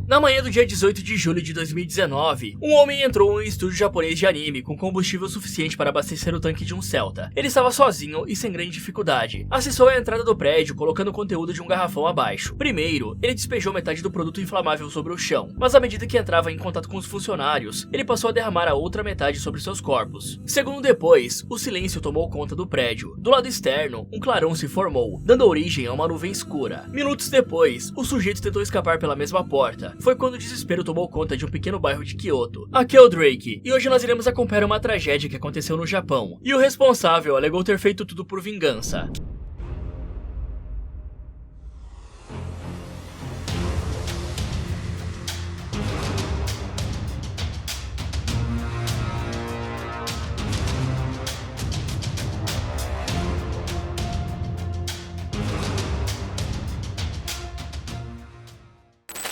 Na manhã do dia 18 de julho de 2019, um homem entrou em um estúdio japonês de anime com combustível suficiente para abastecer o tanque de um Celta. Ele estava sozinho e sem grande dificuldade. Acessou a entrada do prédio colocando o conteúdo de um garrafão abaixo. Primeiro, ele despejou metade do produto inflamável sobre o chão, mas à medida que entrava em contato com os funcionários, ele passou a derramar a outra metade sobre seus corpos. Segundo depois, o silêncio tomou conta do prédio. Do lado externo, um clarão se formou, dando origem a uma nuvem escura. Minutos depois, o sujeito tentou escapar pela mesma porta. Foi quando o desespero tomou conta de um pequeno bairro de Kyoto. Aqui é o Drake, e hoje nós iremos acompanhar uma tragédia que aconteceu no Japão. E o responsável alegou ter feito tudo por vingança.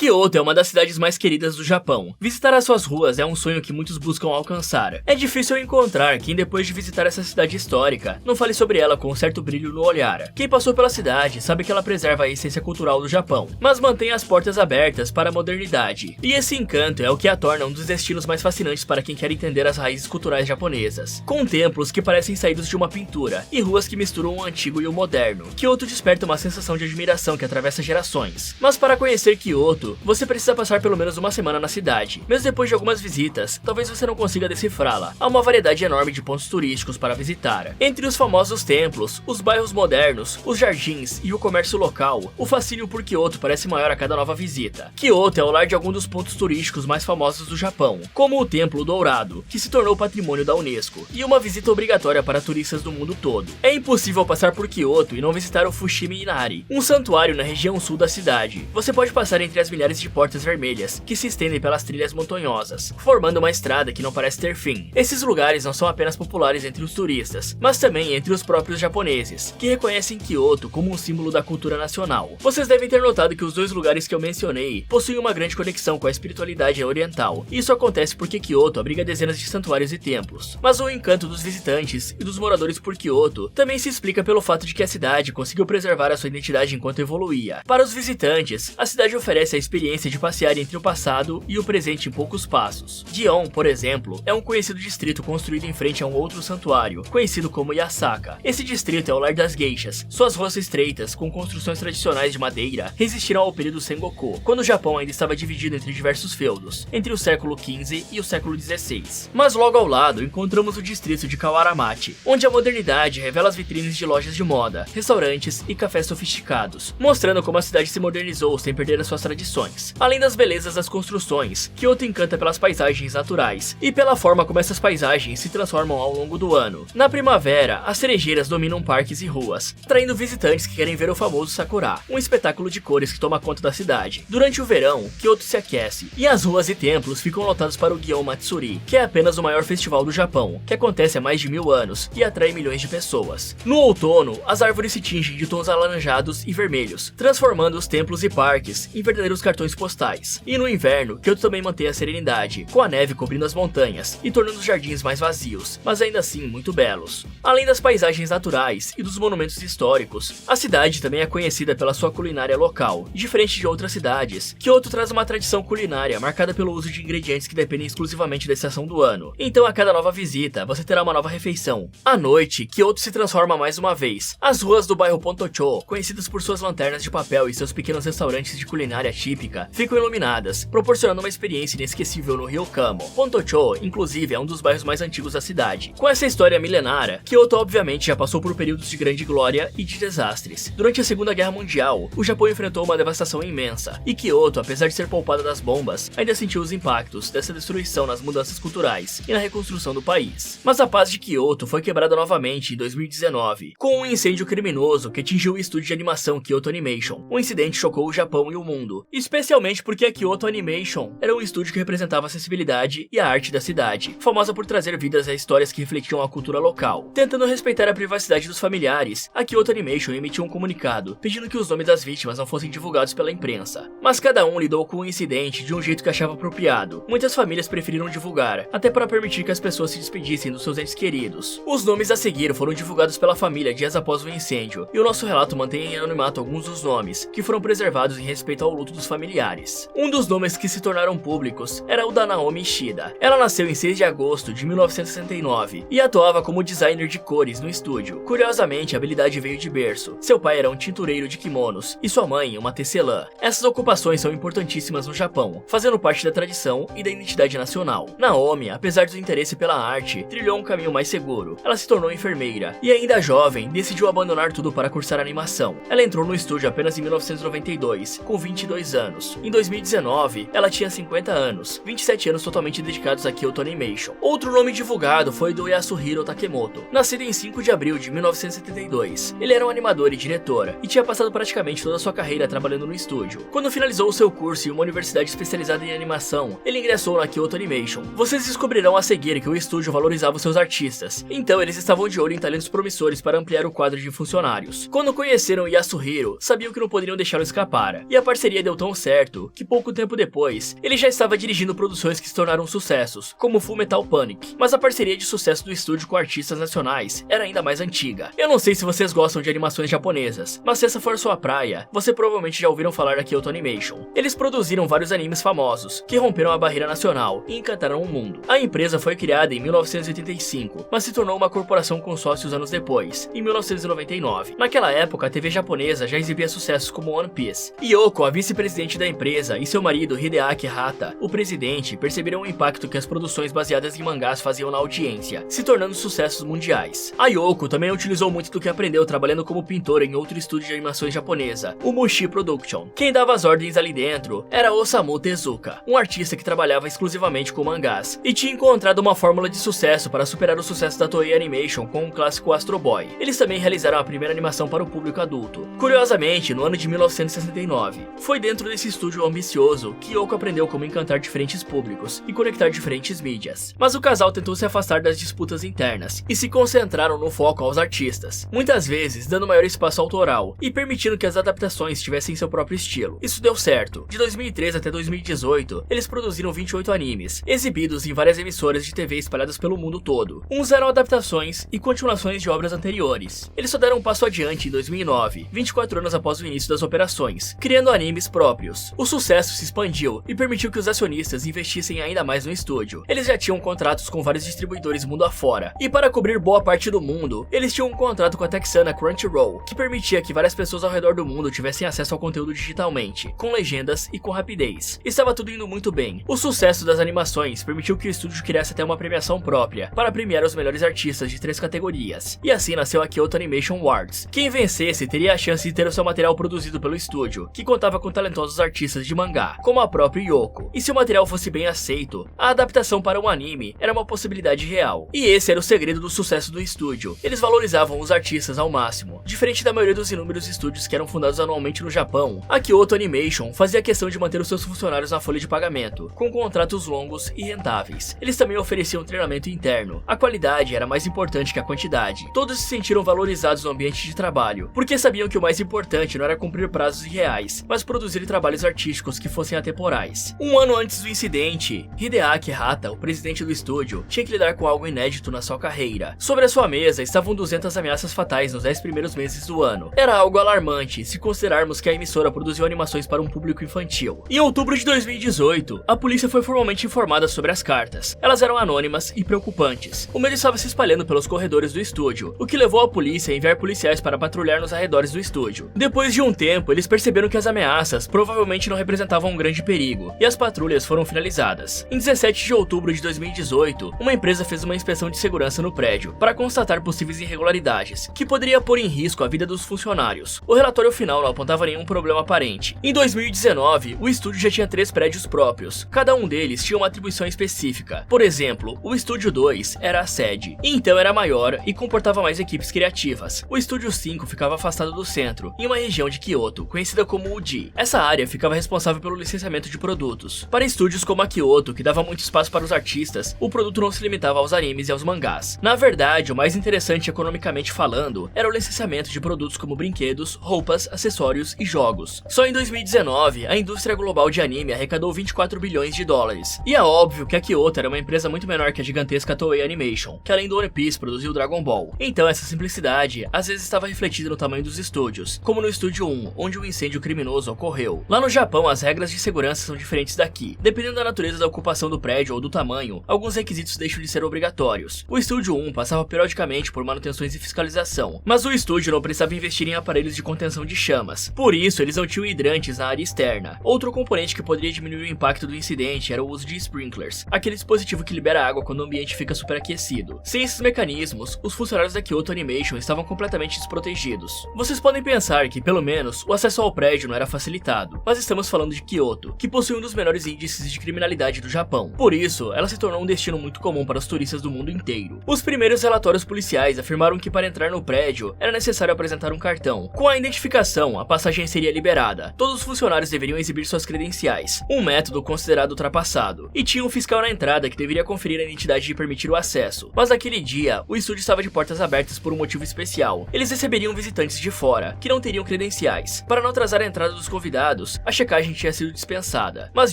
Kyoto é uma das cidades mais queridas do Japão. Visitar as suas ruas é um sonho que muitos buscam alcançar. É difícil encontrar quem, depois de visitar essa cidade histórica, não fale sobre ela com um certo brilho no olhar. Quem passou pela cidade sabe que ela preserva a essência cultural do Japão, mas mantém as portas abertas para a modernidade. E esse encanto é o que a torna um dos destinos mais fascinantes para quem quer entender as raízes culturais japonesas. Com templos que parecem saídos de uma pintura e ruas que misturam o antigo e o moderno, Kyoto desperta uma sensação de admiração que atravessa gerações. Mas para conhecer Kyoto, você precisa passar pelo menos uma semana na cidade. Mesmo depois de algumas visitas, talvez você não consiga decifrá-la. Há uma variedade enorme de pontos turísticos para visitar. Entre os famosos templos, os bairros modernos, os jardins e o comércio local, o fascínio por Kyoto parece maior a cada nova visita. Kyoto é o lar de alguns dos pontos turísticos mais famosos do Japão, como o Templo Dourado, que se tornou patrimônio da Unesco, e uma visita obrigatória para turistas do mundo todo. É impossível passar por Kyoto e não visitar o Fushimi Inari, um santuário na região sul da cidade. Você pode passar entre as milhares de portas vermelhas que se estendem pelas trilhas montanhosas, formando uma estrada que não parece ter fim. Esses lugares não são apenas populares entre os turistas, mas também entre os próprios japoneses, que reconhecem Kyoto como um símbolo da cultura nacional. Vocês devem ter notado que os dois lugares que eu mencionei possuem uma grande conexão com a espiritualidade oriental. Isso acontece porque Kyoto abriga dezenas de santuários e templos. Mas o encanto dos visitantes e dos moradores por Kyoto também se explica pelo fato de que a cidade conseguiu preservar a sua identidade enquanto evoluía. Para os visitantes, a cidade oferece a experiência de passear entre o passado e o presente em poucos passos. Gion, por exemplo, é um conhecido distrito construído em frente a um outro santuário, conhecido como Yasaka. Esse distrito é o lar das geishas. Suas ruas estreitas, com construções tradicionais de madeira, resistiram ao período Sengoku, quando o Japão ainda estava dividido entre diversos feudos, entre o século XV e o século XVI. Mas logo ao lado, encontramos o distrito de Kawaramachi, onde a modernidade revela as vitrines de lojas de moda, restaurantes e cafés sofisticados, mostrando como a cidade se modernizou sem perder as suas tradições. Além das belezas das construções, Kyoto encanta pelas paisagens naturais e pela forma como essas paisagens se transformam ao longo do ano. Na primavera, as cerejeiras dominam parques e ruas, atraindo visitantes que querem ver o famoso Sakura, um espetáculo de cores que toma conta da cidade. Durante o verão, Kyoto se aquece e as ruas e templos ficam lotados para o Gion Matsuri, que é apenas o maior festival do Japão, que acontece há mais de 1000 anos e atrai milhões de pessoas. No outono, as árvores se tingem de tons alaranjados e vermelhos, transformando os templos e parques em verdadeiros cartões postais. E no inverno, Kyoto também mantém a serenidade, com a neve cobrindo as montanhas e tornando os jardins mais vazios, mas ainda assim muito belos. Além das paisagens naturais e dos monumentos históricos, a cidade também é conhecida pela sua culinária local. Diferente de outras cidades, Kyoto traz uma tradição culinária marcada pelo uso de ingredientes que dependem exclusivamente da estação do ano. Então a cada nova visita, você terá uma nova refeição. À noite, Kyoto se transforma mais uma vez. As ruas do bairro Pontocho, conhecidas por suas lanternas de papel e seus pequenos restaurantes de culinária típica, ficam iluminadas, proporcionando uma experiência inesquecível no Rio Kamo. Pontocho, inclusive, é um dos bairros mais antigos da cidade. Com essa história milenária, Kyoto obviamente já passou por períodos de grande glória e de desastres. Durante a Segunda Guerra Mundial, o Japão enfrentou uma devastação imensa, e Kyoto, apesar de ser poupada das bombas, ainda sentiu os impactos dessa destruição nas mudanças culturais e na reconstrução do país. Mas a paz de Kyoto foi quebrada novamente em 2019, com um incêndio criminoso que atingiu o estúdio de animação Kyoto Animation. O incidente chocou o Japão e o mundo, especialmente porque a Kyoto Animation era um estúdio que representava a acessibilidade e a arte da cidade, famosa por trazer vidas a histórias que refletiam a cultura local. Tentando respeitar a privacidade dos familiares, a Kyoto Animation emitiu um comunicado pedindo que os nomes das vítimas não fossem divulgados pela imprensa. Mas cada um lidou com o incidente de um jeito que achava apropriado. Muitas famílias preferiram divulgar, até para permitir que as pessoas se despedissem dos seus entes queridos. Os nomes a seguir foram divulgados pela família dias após o incêndio, e o nosso relato mantém em anonimato alguns dos nomes, que foram preservados em respeito ao luto dos familiares familiares. Um dos nomes que se tornaram públicos era o da Naomi Shida. Ela nasceu em 6 de agosto de 1969 e atuava como designer de cores no estúdio. Curiosamente, a habilidade veio de berço. Seu pai era um tintureiro de kimonos e sua mãe uma tecelã. Essas ocupações são importantíssimas no Japão, fazendo parte da tradição e da identidade nacional. Naomi, apesar do interesse pela arte, trilhou um caminho mais seguro. Ela se tornou enfermeira e, ainda jovem, decidiu abandonar tudo para cursar animação. Ela entrou no estúdio apenas em 1992, com 22 anos. Em 2019, ela tinha 50 anos, 27 anos totalmente dedicados a Kyoto Animation. Outro nome divulgado foi do Yasuhiro Takemoto, nascido em 5 de abril de 1972. Ele era um animador e diretor, e tinha passado praticamente toda a sua carreira trabalhando no estúdio. Quando finalizou o seu curso em uma universidade especializada em animação, ele ingressou na Kyoto Animation. Vocês descobrirão a seguir que o estúdio valorizava os seus artistas, então eles estavam de olho em talentos promissores para ampliar o quadro de funcionários. Quando conheceram Yasuhiro, sabiam que não poderiam deixá-lo escapar, e a parceria deu tão certo que pouco tempo depois, ele já estava dirigindo produções que se tornaram sucessos, como Fullmetal Panic. Mas a parceria de sucesso do estúdio com artistas nacionais era ainda mais antiga. Eu não sei se vocês gostam de animações japonesas, mas se essa for sua praia, você provavelmente já ouviram falar da Kyoto Animation. Eles produziram vários animes famosos, que romperam a barreira nacional e encantaram o mundo. A empresa foi criada em 1985, mas se tornou uma corporação com sócios anos depois, em 1999. Naquela época, a TV japonesa já exibia sucessos como One Piece. Yoko, a vice-presidente da empresa, e seu marido Hideaki Hata, o presidente, perceberam o impacto que as produções baseadas em mangás faziam na audiência, se tornando sucessos mundiais. A Yoko também utilizou muito do que aprendeu trabalhando como pintora em outro estúdio de animações japonesa, o Mushi Production. Quem dava as ordens ali dentro era Osamu Tezuka, um artista que trabalhava exclusivamente com mangás, e tinha encontrado uma fórmula de sucesso para superar o sucesso da Toei Animation com o clássico Astro Boy. Eles também realizaram a primeira animação para o público adulto. Curiosamente, no ano de 1969, foi dentro desse estúdio ambicioso que Yoko aprendeu como encantar diferentes públicos e conectar diferentes mídias. Mas o casal tentou se afastar das disputas internas e se concentraram no foco aos artistas, muitas vezes dando maior espaço autoral e permitindo que as adaptações tivessem seu próprio estilo. Isso deu certo. De 2013 até 2018, eles produziram 28 animes, exibidos em várias emissoras de TV espalhadas pelo mundo todo. Uns eram adaptações e continuações de obras anteriores. Eles só deram um passo adiante em 2009, 24 anos após o início das operações, criando animes próprios. O sucesso se expandiu e permitiu que os acionistas investissem ainda mais no estúdio. Eles já tinham contratos com vários distribuidores mundo afora, e para cobrir boa parte do mundo, eles tinham um contrato com a texana Crunchyroll, que permitia que várias pessoas ao redor do mundo tivessem acesso ao conteúdo digitalmente, com legendas e com rapidez. Estava tudo indo muito bem. O sucesso das animações permitiu que o estúdio criasse até uma premiação própria, para premiar os melhores artistas de 3 categorias, e assim nasceu a Kyoto Animation Awards. Quem vencesse teria a chance de ter o seu material produzido pelo estúdio, que contava com talentosos artistas de mangá, como a própria Yoko. E se o material fosse bem aceito, a adaptação para um anime era uma possibilidade real. E esse era o segredo do sucesso do estúdio. Eles valorizavam os artistas ao máximo. Diferente da maioria dos inúmeros estúdios que eram fundados anualmente no Japão, a Kyoto Animation fazia questão de manter os seus funcionários na folha de pagamento, com contratos longos e rentáveis. Eles também ofereciam treinamento interno. A qualidade era mais importante que a quantidade. Todos se sentiram valorizados no ambiente de trabalho, porque sabiam que o mais importante não era cumprir prazos irreais, mas produzir trabalhos artísticos que fossem atemporais. Um ano antes do incidente, Hideaki Hata, o presidente do estúdio, tinha que lidar com algo inédito na sua carreira. Sobre a sua mesa estavam 200 ameaças fatais nos 10 primeiros meses do ano. Era algo alarmante, se considerarmos que a emissora produziu animações para um público infantil. Em outubro de 2018, a polícia foi formalmente informada sobre as cartas. Elas eram anônimas e preocupantes. O medo estava se espalhando pelos corredores do estúdio, o que levou a polícia a enviar policiais para patrulhar nos arredores do estúdio. Depois de um tempo, eles perceberam que as ameaças provavelmente não representavam um grande perigo, e as patrulhas foram finalizadas. Em 17 de outubro de 2018, uma empresa fez uma inspeção de segurança no prédio, para constatar possíveis irregularidades, que poderia pôr em risco a vida dos funcionários. O relatório final não apontava nenhum problema aparente. Em 2019, o estúdio já tinha 3 prédios próprios. Cada um deles tinha uma atribuição específica. Por exemplo, o Estúdio 2 era a sede, então era maior e comportava mais equipes criativas. O Estúdio 5 ficava afastado do centro, em uma região de Kyoto, conhecida como Uji. Essa área ficava responsável pelo licenciamento de produtos. Para estúdios como a Kyoto, que dava muito espaço para os artistas, o produto não se limitava aos animes e aos mangás. Na verdade, o mais interessante economicamente falando, era o licenciamento de produtos como brinquedos, roupas, acessórios e jogos. Só em 2019, a indústria global de anime arrecadou 24 bilhões de dólares. E é óbvio que a Kyoto era uma empresa muito menor que a gigantesca Toei Animation, que além do One Piece produziu Dragon Ball. Então essa simplicidade às vezes estava refletida no tamanho dos estúdios, como no Estúdio 1, onde o incêndio criminoso ocorreu. Lá no Japão, as regras de segurança são diferentes daqui. Dependendo da natureza da ocupação do prédio ou do tamanho, alguns requisitos deixam de ser obrigatórios. O Estúdio 1 passava periodicamente por manutenções e fiscalização, mas o estúdio não precisava investir em aparelhos de contenção de chamas. Por isso, eles não tinham hidrantes na área externa. Outro componente que poderia diminuir o impacto do incidente era o uso de sprinklers, aquele dispositivo que libera água quando o ambiente fica superaquecido. Sem esses mecanismos, os funcionários da Kyoto Animation estavam completamente desprotegidos. Vocês podem pensar que, pelo menos, o acesso ao prédio não era facilitado, mas estamos falando de Kyoto, que possui um dos menores índices de criminalidade do Japão. Por isso, ela se tornou um destino muito comum para os turistas do mundo inteiro. Os primeiros relatórios policiais afirmaram que para entrar no prédio era necessário apresentar um cartão. Com a identificação, a passagem seria liberada. Todos os funcionários deveriam exibir suas credenciais, um método considerado ultrapassado, e tinha um fiscal na entrada que deveria conferir a identidade e permitir o acesso. Mas naquele dia, o estúdio estava de portas abertas por um motivo especial. Eles receberiam visitantes de fora, que não teriam credenciais. Para não atrasar a entrada dos convidados, a checagem tinha sido dispensada. Mas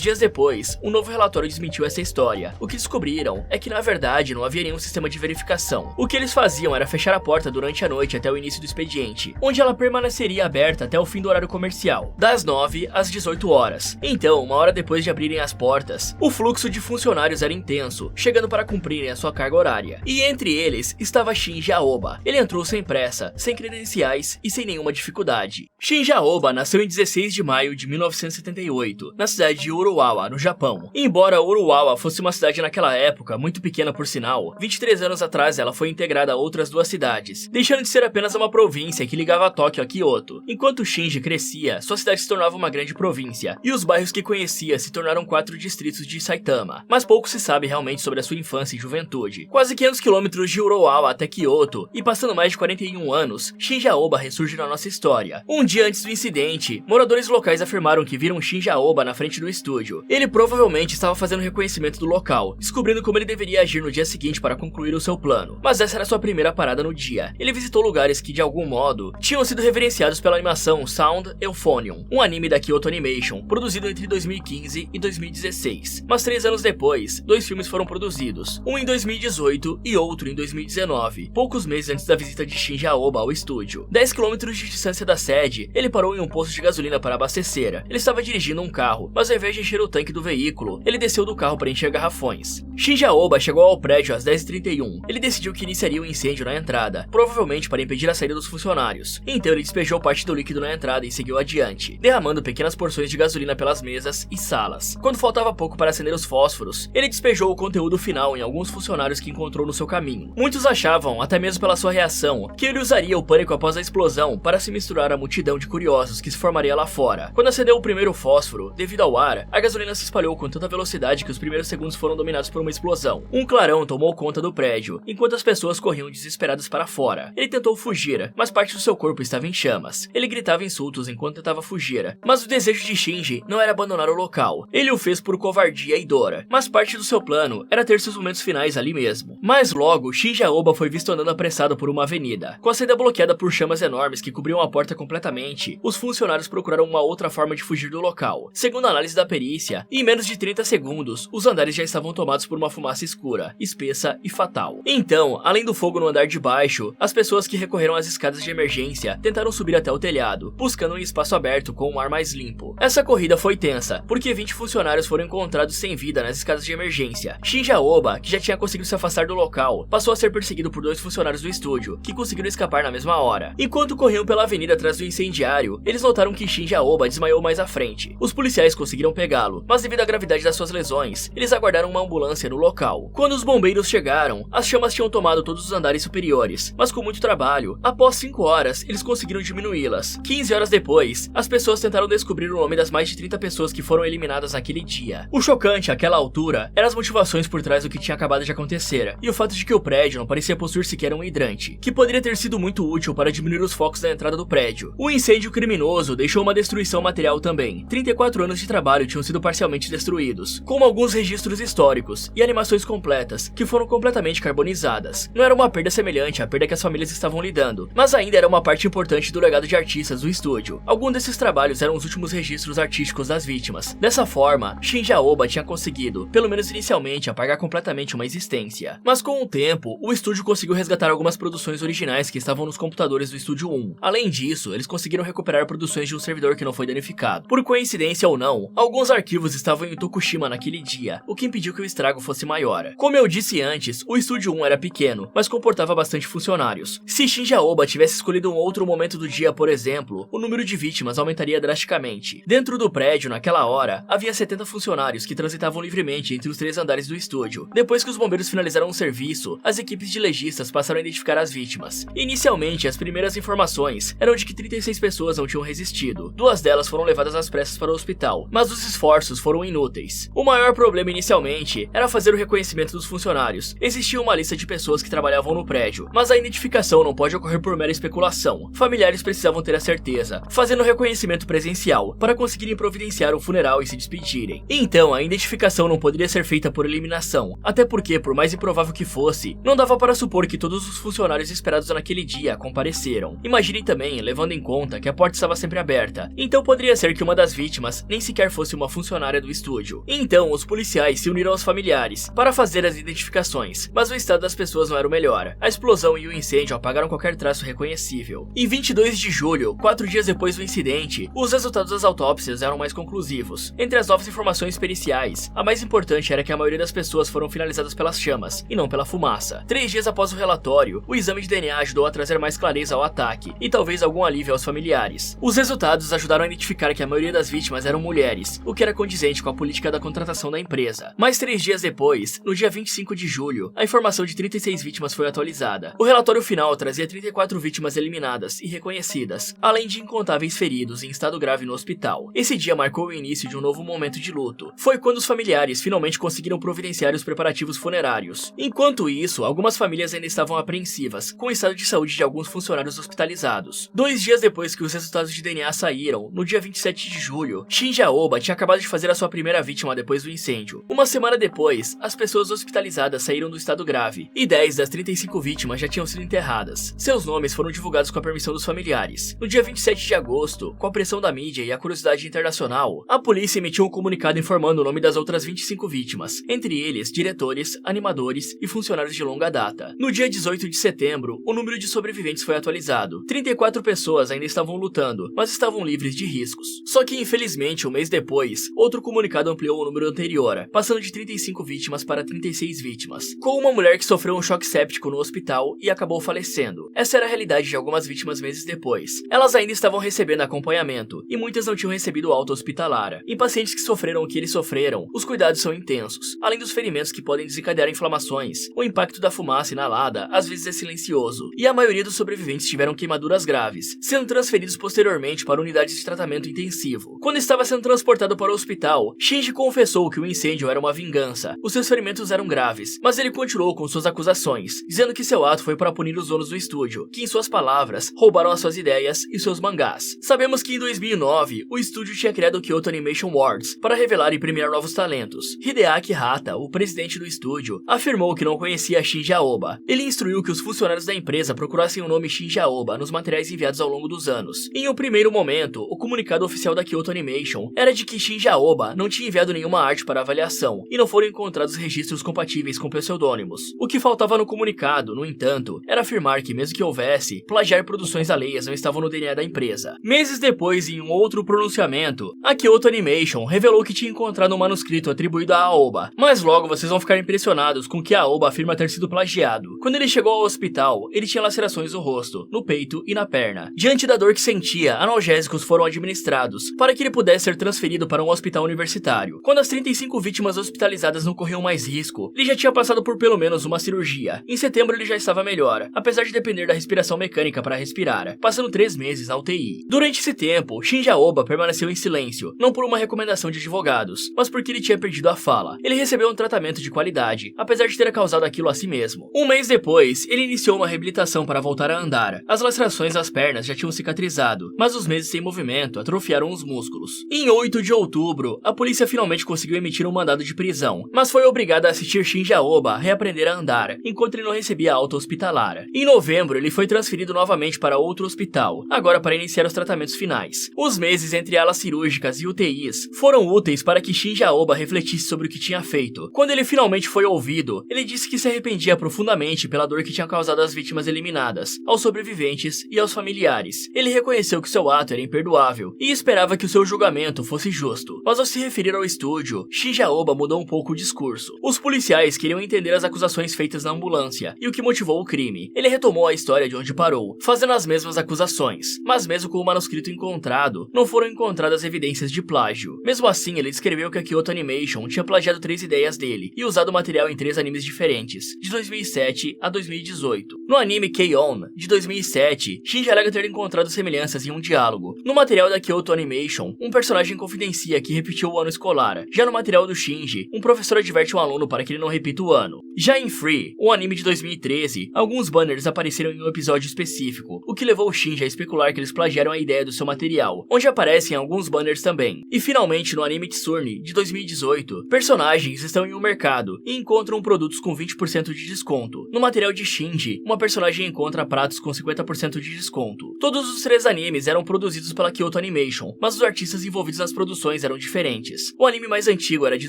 dias depois, um novo relatório desmentiu essa história. O que descobriram é que na verdade não havia nenhum sistema de verificação. O que eles faziam era fechar a porta durante a noite até o início do expediente, onde ela permaneceria aberta até o fim do horário comercial, das 9 às 18 horas. Então, uma hora depois de abrirem as portas, o fluxo de funcionários era intenso, chegando para cumprirem a sua carga horária. E entre eles estava Shinji Aoba. Ele entrou sem pressa, sem credenciais e sem nenhuma dificuldade. Shinji Aoba nasceu em 16 de maio de 1978, na cidade de Uruawa, no Japão. Embora Uruawa fosse uma cidade naquela época muito pequena por sinal, 23 anos atrás ela foi integrada a outras duas cidades, deixando de ser apenas uma província que ligava Tóquio a Kyoto. Enquanto Shinji crescia, sua cidade se tornava uma grande província, e os bairros que conhecia se tornaram 4 distritos de Saitama. Mas pouco se sabe realmente sobre a sua infância e juventude. Quase 500 quilômetros de Uruawa até Kyoto, e passando mais de 41 anos, Shinji Aoba ressurge na nossa história. Um dia antes do incidente, moradores locais afirmaram que viram Shinji Aoba na frente do estúdio. Ele provavelmente estava fazendo reconhecimento do local, descobrindo como ele deveria agir no dia seguinte para concluir o seu plano. Mas essa era sua primeira parada no dia. Ele visitou lugares que, de algum modo, tinham sido reverenciados pela animação Sound Euphonium, um anime da Kyoto Animation, produzido entre 2015 e 2016. Mas 3 anos depois, 2 filmes foram produzidos, um em 2018 e outro em 2019, poucos meses antes da visita de Shinji Aoba ao estúdio. 10 km de distância da sede, ele parou em um posto de gasolina para abastecer. Ele estava dirigindo um carro, mas ao invés de encher o tanque do veículo, ele desceu do carro para encher garrafões. Shinji Aoba chegou ao prédio às 10h31. Ele decidiu que iniciaria o incêndio na entrada, provavelmente para impedir a saída dos funcionários. Então ele despejou parte do líquido na entrada e seguiu adiante, derramando pequenas porções de gasolina pelas mesas e salas. Quando faltava pouco para acender os fósforos, ele despejou o conteúdo final em alguns funcionários que encontrou no seu caminho. Muitos achavam, até mesmo pela sua reação, que ele usaria o pânico após a explosão para se misturar à multidão de curiosos que se formaria lá fora. Quando acendeu o primeiro fósforo, devido ao ar, a gasolina se espalhou com tanta velocidade que os primeiros segundos foram dominados por uma explosão. Um clarão tomou conta do prédio, enquanto as pessoas corriam desesperadas para fora. Ele tentou fugir, mas parte do seu corpo estava em chamas. Ele gritava insultos enquanto tentava fugir, mas o desejo de Shinji não era abandonar o local. Ele o fez por covardia e dor, mas parte do seu plano era ter seus momentos finais ali mesmo. Mas logo, Shinji Aoba foi visto andando apressado por uma avenida. Com a saída bloqueada por chamas enormes que cobriam a porta completamente, os funcionários procuraram uma outra forma de fugir do local. Segundo a análise da perícia, em menos de 30 segundos, os andares já estavam tomados por uma fumaça escura, espessa e fatal. Então, além do fogo no andar de baixo, as pessoas que recorreram às escadas de emergência tentaram subir até o telhado, buscando um espaço aberto com um ar mais limpo. Essa corrida foi tensa, porque 20 funcionários foram encontrados sem vida nas escadas de emergência. Shinji Aoba, que já tinha conseguido se afastar do local, passou a ser perseguido por 2 funcionários do estúdio, que conseguiram escapar na mesma hora. Enquanto corriam pela avenida atrás do incendiário, eles notaram que Shinji Aoba desmaiou mais à frente. Os policiais conseguiram pegá-lo, mas devido à gravidade das suas lesões, eles aguardaram uma ambulância no local. Quando os bombeiros chegaram, as chamas tinham tomado todos os andares superiores, mas com muito trabalho, após 5 horas, eles conseguiram diminuí-las. 15 horas depois, as pessoas tentaram descobrir o nome das mais de 30 pessoas que foram eliminadas naquele dia. O chocante àquela altura eram as motivações por trás do que tinha acabado de acontecer, e o fato de que o prédio não parecia possuir sequer um hidrante, que poderia ter sido muito útil para diminuir os focos da entrada do prédio. O incêndio criminoso deixou uma destruição material também. 34 anos de trabalho tinham sido parcialmente destruídos, como alguns registros históricos e animações completas, que foram completamente carbonizadas. Não era uma perda semelhante à perda que as famílias estavam lidando, mas ainda era uma parte importante do legado de artistas do estúdio. Alguns desses trabalhos eram os últimos registros artísticos das vítimas. Dessa forma, Shinji Aoba tinha conseguido, pelo menos inicialmente, apagar completamente uma existência. Mas com o tempo, o estúdio conseguiu resgatar algumas produções originais que estavam nos computadores do Estúdio 1. Além disso, eles conseguiram recuperar produções de um servidor que não foi danificado danificado. Por coincidência ou não, alguns arquivos estavam em Tokushima naquele dia, o que impediu que o estrago fosse maior. Como eu disse antes, o Estúdio 1 era pequeno, mas comportava bastante funcionários. Se Shinji Aoba tivesse escolhido um outro momento do dia, por exemplo, o número de vítimas aumentaria drasticamente. Dentro do prédio, naquela hora, havia 70 funcionários que transitavam livremente entre os 3 andares do estúdio. Depois que os bombeiros finalizaram o serviço, as equipes de legistas passaram a identificar as vítimas. Inicialmente, as primeiras informações eram de que 36 pessoas não tinham resistido. 2 delas foram levadas às pressas para o hospital, mas os esforços foram inúteis. O maior problema inicialmente era fazer o reconhecimento dos funcionários. Existia uma lista de pessoas que trabalhavam no prédio, mas a identificação não pode ocorrer por mera especulação. Familiares precisavam ter a certeza, fazendo o reconhecimento presencial, para conseguirem providenciar o funeral e se despedirem. Então, a identificação não poderia ser feita por eliminação, até porque, por mais improvável que fosse, não dava para supor que todos os funcionários esperados naquele dia compareceram. Imagine também, levando em conta que a porta estava sempre aberta, então poderia ser que uma das vítimas nem sequer fosse uma funcionária do estúdio. Então, os policiais se uniram aos familiares para fazer as identificações, mas o estado das pessoas não era o melhor. A explosão e o incêndio apagaram qualquer traço reconhecível. Em 22 de julho, 4 dias depois do incidente, os resultados das autópsias eram mais conclusivos. Entre as novas informações periciais, a mais importante era que a maioria das pessoas foram finalizadas pelas chamas, e não pela fumaça. 3 dias após o relatório, o exame de DNA ajudou a trazer mais clareza ao ataque, e talvez algum alívio aos familiares. Os resultados ajudaram a identificar que a maioria das vítimas eram mulheres, o que era condizente com a política da contratação da empresa. Mais 3 dias depois, no dia 25 de julho, a informação de 36 vítimas foi atualizada. O relatório final trazia 34 vítimas eliminadas e reconhecidas, além de incontáveis feridos em estado grave no hospital. Esse dia marcou o início de um novo momento de luto. Foi quando os familiares finalmente conseguiram providenciar os preparativos funerários. Enquanto isso, algumas famílias ainda estavam apreensivas com o estado de saúde de alguns funcionários hospitalizados. 2 dias depois que os resultados de DNA saíram, no dia 27 de julho, Shinji Aoba tinha acabado de fazer a sua primeira vítima depois do incêndio. Uma semana depois, as pessoas hospitalizadas saíram do estado grave, e 10 das 35 vítimas já tinham sido enterradas. Seus nomes foram divulgados com a permissão dos familiares. No dia 27 de agosto, com a pressão da mídia e a curiosidade internacional, a polícia emitiu um comunicado informando o nome das outras 25 vítimas, entre eles diretores, animadores e funcionários de longa data. No dia 18 de setembro, o número de sobreviventes foi atualizado. 34 pessoas ainda estavam lutando, mas estavam livres de riscos. Só que, infelizmente, um mês depois, outro comunicado ampliou o número anterior, passando de 35 vítimas para 36 vítimas, com uma mulher que sofreu um choque séptico no hospital e acabou falecendo. Essa era a realidade de algumas vítimas meses depois. Elas ainda estavam recebendo acompanhamento, e muitas não tinham recebido alta hospitalar. Em pacientes que sofreram o que eles sofreram, os cuidados são intensos. Além dos ferimentos que podem desencadear inflamações, o impacto da fumaça inalada às vezes é silencioso, e a maioria dos sobreviventes tiveram queimaduras graves, sendo transferidos posteriormente para unidades de tratamento intensivo. Quando estava sendo transportado para o hospital, Shinji confessou que o incêndio era uma vingança. Os seus ferimentos eram graves, mas ele continuou com suas acusações, dizendo que seu ato foi para punir os donos do estúdio, que em suas palavras, roubaram as suas ideias e seus mangás. Sabemos que em 2009, o estúdio tinha criado o Kyoto Animation Awards para revelar e premiar novos talentos. Hideaki Hata, o presidente do estúdio, afirmou que não conhecia Shinji Aoba. Ele instruiu que os funcionários da empresa procurassem o nome Shinji Aoba nos materiais enviados ao longo dos anos. Em um primeiro momento, o comunicado oficial da Kyoto Animation era de que Shinji Aoba não tinha enviado nenhuma arte para avaliação e não foram encontrados registros compatíveis com pseudônimos. O que faltava no comunicado, no entanto, era afirmar que mesmo que houvesse, plagiar produções alheias não estavam no DNA da empresa. Meses depois, em um outro pronunciamento, a Kyoto Animation revelou que tinha encontrado um manuscrito atribuído a Aoba, mas logo vocês vão ficar impressionados com que Aoba afirma ter sido plagiado. Quando ele chegou ao hospital, ele tinha lacerações no rosto, no peito e na perna. Diante da dor que sentia, analgésicos foram administrados para que ele pudesse ser transferido para um hospital universitário. Quando as 35 vítimas hospitalizadas não corriam mais risco, ele já tinha passado por pelo menos uma cirurgia. Em setembro ele já estava melhor, apesar de depender da respiração mecânica para respirar, passando 3 meses na UTI. Durante esse tempo, Shinji Aoba permaneceu em silêncio, não por uma recomendação de advogados, mas porque ele tinha perdido a fala. Ele recebeu um tratamento de qualidade, apesar de ter causado aquilo a si mesmo. Um mês depois, ele iniciou uma reabilitação para voltar a andar. As lacerações nas pernas já tinham cicatrizado, mas os meses sem movimento atrofiaram os músculos. Em 8 de outubro, a polícia finalmente conseguiu emitir um mandado de prisão, mas foi obrigada a assistir Shinji Aoba a reaprender a andar, enquanto ele não recebia alta hospitalar. Em novembro, ele foi transferido novamente para outro hospital, agora para iniciar os tratamentos finais. Os meses entre alas cirúrgicas e UTIs foram úteis para que Shinji Aoba refletisse sobre o que tinha feito. Quando ele finalmente foi ouvido, ele disse que se arrependia profundamente pela dor que tinha causado às vítimas eliminadas, aos sobreviventes e aos familiares. Ele reconheceu que seu ato era imperdoável e esperava que o seu julgamento fosse justo. Mas ao se referir ao estúdio, Shinji Aoba mudou um pouco o discurso. Os policiais queriam entender as acusações feitas na ambulância e o que motivou o crime. Ele retomou a história de onde parou, fazendo as mesmas acusações, mas mesmo com o manuscrito encontrado, não foram encontradas evidências de plágio. Mesmo assim, ele descreveu que a Kyoto Animation tinha plagiado 3 ideias dele e usado o material em 3 animes diferentes, de 2007 a 2018. No anime K-On! De 2007, Shinji alega ter encontrado semelhanças em um diálogo. No material da Kyoto Animation, um personagem confidencia que repetiu o ano escolar. Já no material do Shinji, um professor adverte um aluno para que ele não repita o ano. Já em Free, um anime de 2013, alguns banners apareceram em um episódio específico, o que levou o Shinji a especular que eles plagiaram a ideia do seu material, onde aparecem alguns banners também. E finalmente, no anime Tsurne, de 2018, personagens estão em um mercado e encontram produtos com 20% de desconto. No material de Shinji, uma personagem encontra pratos com 50% de desconto. Todos os 3 animes eram produzidos pela Kyoto Animation, mas os artistas envolvidos nas produções eram diferentes. O anime mais antigo era de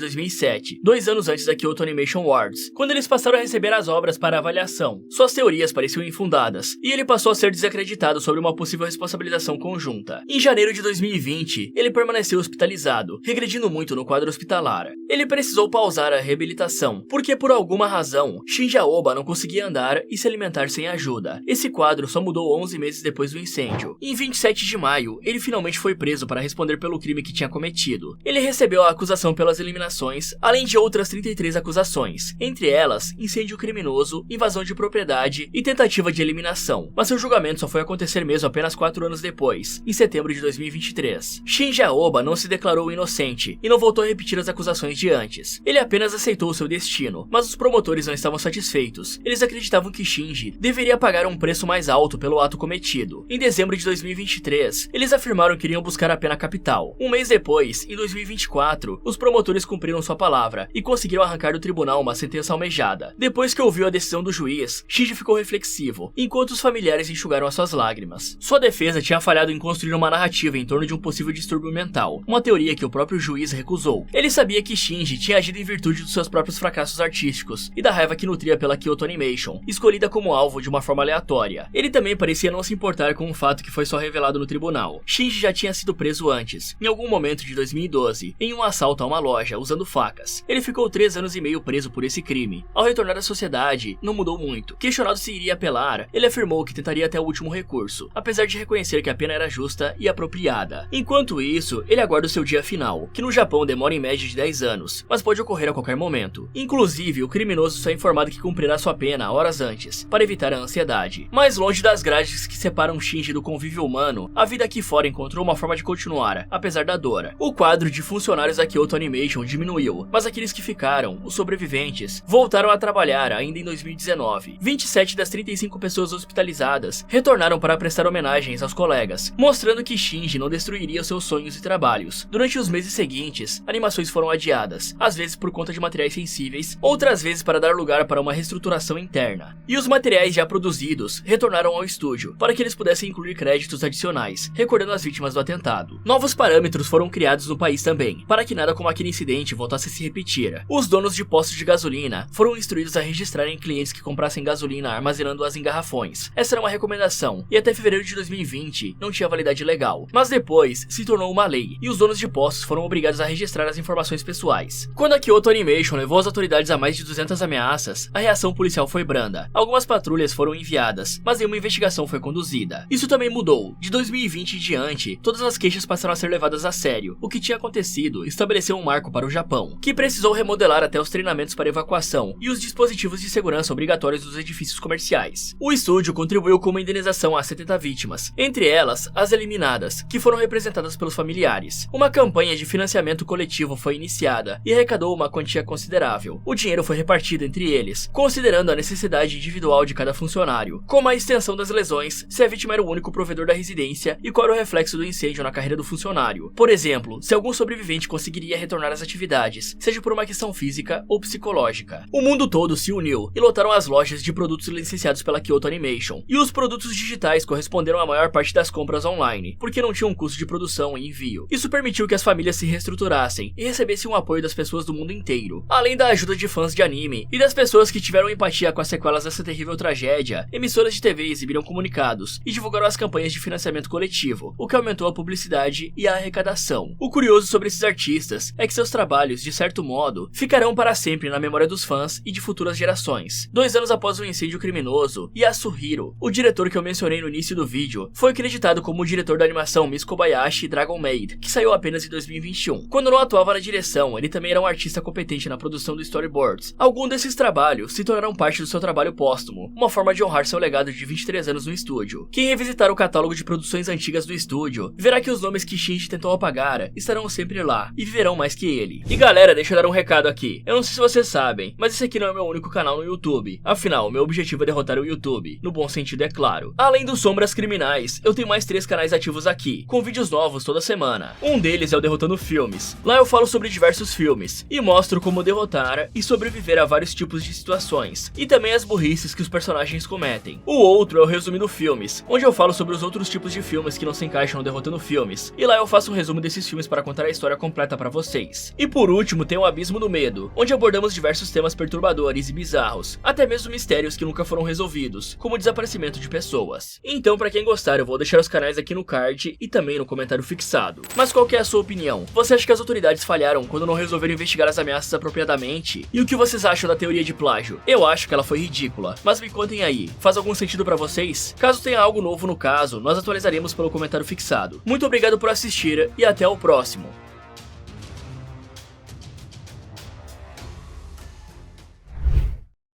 2007, 2 anos antes da Kyoto Animation Awards, quando eles passaram a receber as obras para avaliação. Suas teorias pareciam infundadas, e ele passou a ser desacreditado sobre uma possível responsabilização conjunta. Em janeiro de 2020, ele permaneceu hospitalizado, regredindo muito no quadro hospitalar. Ele precisou pausar a reabilitação, porque por alguma razão, Shinji Aoba não conseguia andar e se alimentar sem ajuda. Esse quadro só mudou 11 meses depois do incêndio. Em 27 de maio, ele finalmente foi preso para responder pelo crime que tinha cometido. Ele recebeu a acusação pelas eliminações, além de outras 33 acusações, entre elas, incêndio criminoso, invasão de propriedade e tentativa de eliminação. Mas seu julgamento só foi acontecer mesmo apenas 4 anos depois, em setembro de 2023. Shinji Aoba não se declarou inocente e não voltou a repetir as acusações de antes. Ele apenas aceitou seu destino, mas os promotores não estavam satisfeitos. Eles acreditavam que Shinji deveria pagar um preço mais alto pelo ato cometido. Em dezembro de 2023, eles afirmaram que iriam buscar a pena capital. Um mês depois, em 2024, os promotores cumpriram sua palavra e conseguiram arrancar do tribunal uma sentença almejada. Depois que ouviu a decisão do juiz, Shinji ficou reflexivo, enquanto os familiares enxugaram as suas lágrimas. Sua defesa tinha falhado em construir uma narrativa em torno de um possível distúrbio mental, uma teoria que o próprio juiz recusou. Ele sabia que Shinji tinha agido em virtude dos seus próprios fracassos artísticos e da raiva que nutria pela Kyoto Animation, escolhida como alvo de uma forma aleatória. Ele também parecia não se importar com o fato que foi só revelado no tribunal. Shinji já tinha sido preso antes, em algum momento de 2012, em um assalto a uma loja usando facas. Ele ficou 3 anos e meio preso por esse crime. Ao retornar à sociedade, não mudou muito. Questionado se iria apelar, ele afirmou que tentaria até o último recurso, apesar de reconhecer que a pena era justa e apropriada. Enquanto isso, ele aguarda o seu dia final, que no Japão demora em média de 10 anos, mas pode ocorrer a qualquer momento. Inclusive, o criminoso só é informado que cumprirá sua pena horas antes, para evitar a ansiedade. Mais longe das grades que separam Shinji do convívio humano, a vida aqui fora encontrou uma forma de continuar, apesar da dor. O quadro de funcionários da Kyoto Animation diminuiu, mas aqueles que ficaram, os sobreviventes, voltaram a trabalhar ainda em 2019. 27 das 35 pessoas hospitalizadas retornaram para prestar homenagens aos colegas, mostrando que Shinji não destruiria seus sonhos e trabalhos. Durante os meses seguintes, animações foram adiadas, às vezes por conta de materiais sensíveis, outras vezes para dar lugar para uma reestruturação interna. E os materiais já produzidos retornaram ao estúdio, para que eles pudessem incluir créditos adicionais, recordando as vítimas do atentado. Novos parâmetros foram criados no país também, para que nada como aquele incidente voltasse a se repetir. Os donos de postos de gasolina foram instruídos a registrarem clientes que comprassem gasolina armazenando-as em garrafões. Essa era uma recomendação, e até fevereiro de 2020 não tinha validade legal. Mas depois se tornou uma lei, e os donos de postos foram obrigados a registrar as informações pessoais. Quando a Kyoto Animation levou as autoridades a mais de 200 ameaças, a reação policial foi branda. Algumas patrulhas foram enviadas, mas nenhuma investigação foi conduzida. Isso também mudou. De 2020 em diante, todas as queixas passaram a ser levadas a sério. O que tinha acontecido estabeleceu um marco para o Japão, que precisou remodelar até os treinamentos para evacuação e os dispositivos de segurança obrigatórios dos edifícios comerciais. O estúdio contribuiu com uma indenização a 70 vítimas, entre elas as eliminadas, que foram representadas pelos familiares. Uma campanha de financiamento coletivo foi iniciada e arrecadou uma quantia considerável. O dinheiro foi repartido entre eles, considerando a necessidade individual de cada funcionário, como a extensão das lesões, se a vítima era o único provedor da residência e qual era o reflexo do incêndio na carreira do funcionário. Por exemplo, se algum sobrevivente conseguiria retornar às atividades, seja por uma questão física ou psicológica. O mundo todo se uniu e lotaram as lojas de produtos licenciados pela Kyoto Animation, e os produtos digitais corresponderam à maior parte das compras online, porque não tinham custo de produção e envio. Isso permitiu que as famílias se reestruturassem e recebessem o apoio das pessoas do mundo inteiro. Além da ajuda de fãs de anime e das pessoas que tiveram empatia com as sequelas dessa terrível tragédia, emissoras de TV exibiram comunicados e divulgaram as campanhas de financiamento coletivo, o que aumentou a publicidade e a arrecadação. O curioso sobre esses artistas é que seus trabalhos, de certo modo, ficarão para sempre na memória dos fãs e de futuras gerações. 2 anos após o incêndio criminoso, Yasuhiro, o diretor que eu mencionei no início do vídeo, foi acreditado como o diretor da animação Miss Kobayashi Dragon Maid, que saiu apenas em 2021. Quando não atuava na direção, ele também era um artista competente na produção do storyboards. Alguns desses trabalhos se tornaram parte do seu trabalho póstumo, uma forma de honrar seu legado de 23 anos no estúdio. Quem revisitar o catálogo de produções antigas do estúdio, verá que os nomes que Shinji tentou apagar estarão sempre lá, e viverão mais que ele. E galera, deixa eu dar um recado aqui. Eu não sei se vocês sabem, mas esse aqui não é meu único canal no YouTube. Afinal, meu objetivo é derrotar o YouTube, no bom sentido é claro. Além dos Sombras Criminais, eu tenho mais 3 canais ativos aqui, com vídeos novos toda semana. Um deles é o Derrotando Filmes. Lá eu falo sobre diversos filmes, e mostro como derrotar e sobreviver a vários tipos de situações, e também as burrices que os personagens cometem. O outro é o Resumindo Filmes, onde eu falo sobre os outros tipos de filmes que não se encaixam no Derrotando Filmes, e lá eu faço um resumo desses filmes para contar a história completa pra vocês. E por último tem o Abismo do Medo, onde abordamos diversos temas perturbadores e bizarros, até mesmo mistérios que nunca foram resolvidos, como o desaparecimento de pessoas. Então pra quem gostar eu vou deixar os canais aqui no card e também no comentário fixado. Mas qual que é a sua opinião? Você acha que as autoridades falharam quando não resolveram investigar as ameaças apropriadamente? E o que vocês acham da teoria de plágio? Eu acho que ela foi ridícula, mas me contem aí, faz algum sentido pra vocês? Caso tenha algo novo no caso, nós atualizaremos pelo comentário fixado. Muito obrigado por assistir e até o próximo.